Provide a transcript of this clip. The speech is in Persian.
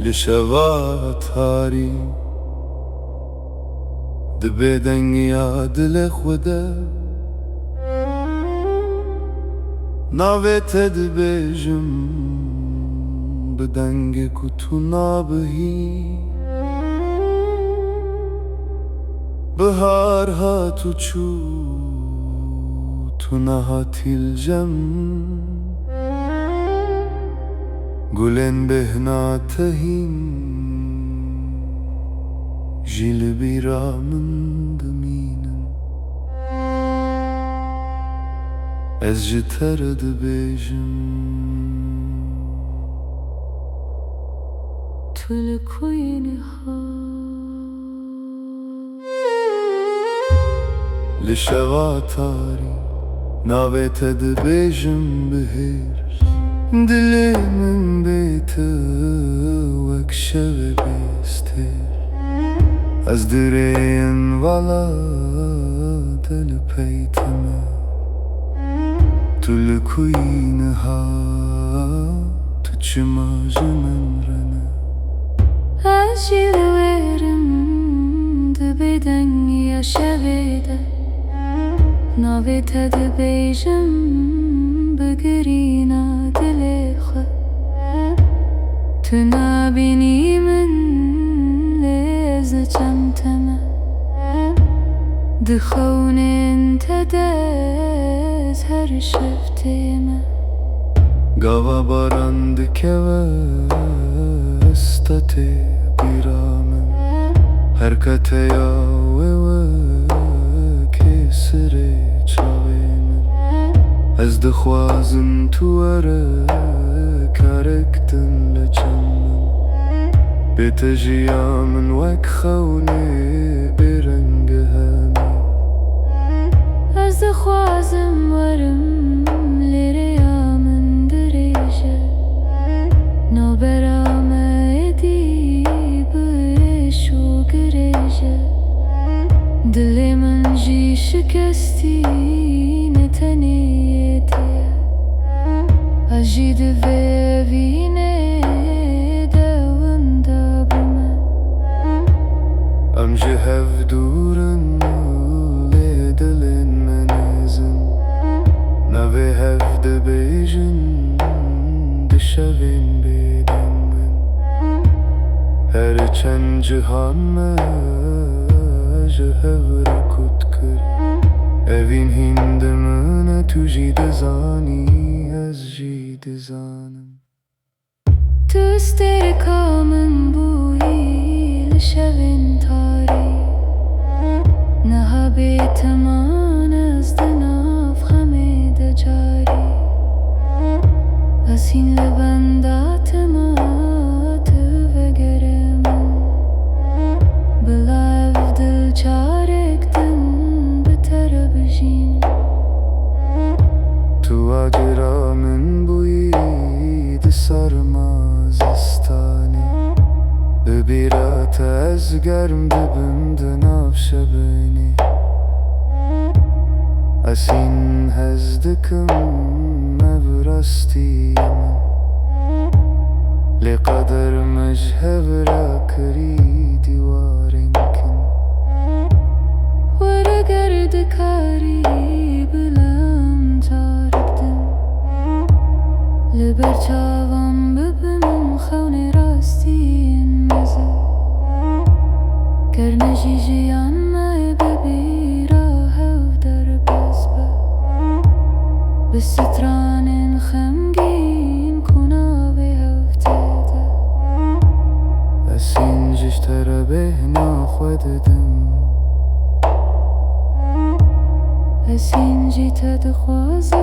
لشواتاری دبی دنگیا دل خوده ناویت دبیجم بدنگ کتو نابهی بهار هاتو چو تو نهاتی الجم گلن بهنا تهین جیل بیرا من دمینن از جتر دبیجم تو لکوینها لشواتاری ناویت دبیجم بهر دلی من بیت وک شوه بیستر از درین والا دل پیتمه تو لکوینها تو چماج من رنه از جیل ویرم دبی دنگیا شوه ده ناویت دبیجم بگرینا دل خو تو نابینی من لیز چمتمه دخون انت دز هر شفتیمه گاوا باران دکوه استاتی بیرامن حرکت یاوه کسری چاویمن از دخوازم تو اره کارکتن لچمن بیت جیامن وک خونی برنگ همی از دخوازم ورم لیریامن دریجه نو برامه دی بشو گریجه دلی من جی شکستی نتنی اجید وینه دونده بمن ام جهف دورن لی دلین منزن نوی هف دبیجن دشوین بیدن من هر چند جهان ما جهف رکت کر اوین هند من تو جید زانی از جید زانم تو استرکامن بویی لشوین تاری نها بیتمان از دناف خمید جاری از این لبندات ما تو وگرمن بلایف دل چارکتن بتر بجین تو آجرا من بوید سرمازستانی ببیرات از گرم ببند ناف شبنی از این هزدکم مبرستی من لقدر مجهب را کری دیوارن کن ورا گرد کاری بلند جارکتن لبر چاوام ببم خون راستین مزه کرنجی جیان مای ببیرا هف در بزبه بسترانین خمگین کناوی هفته ده از این جشتر بهنا خوددم از این جیت دخوازم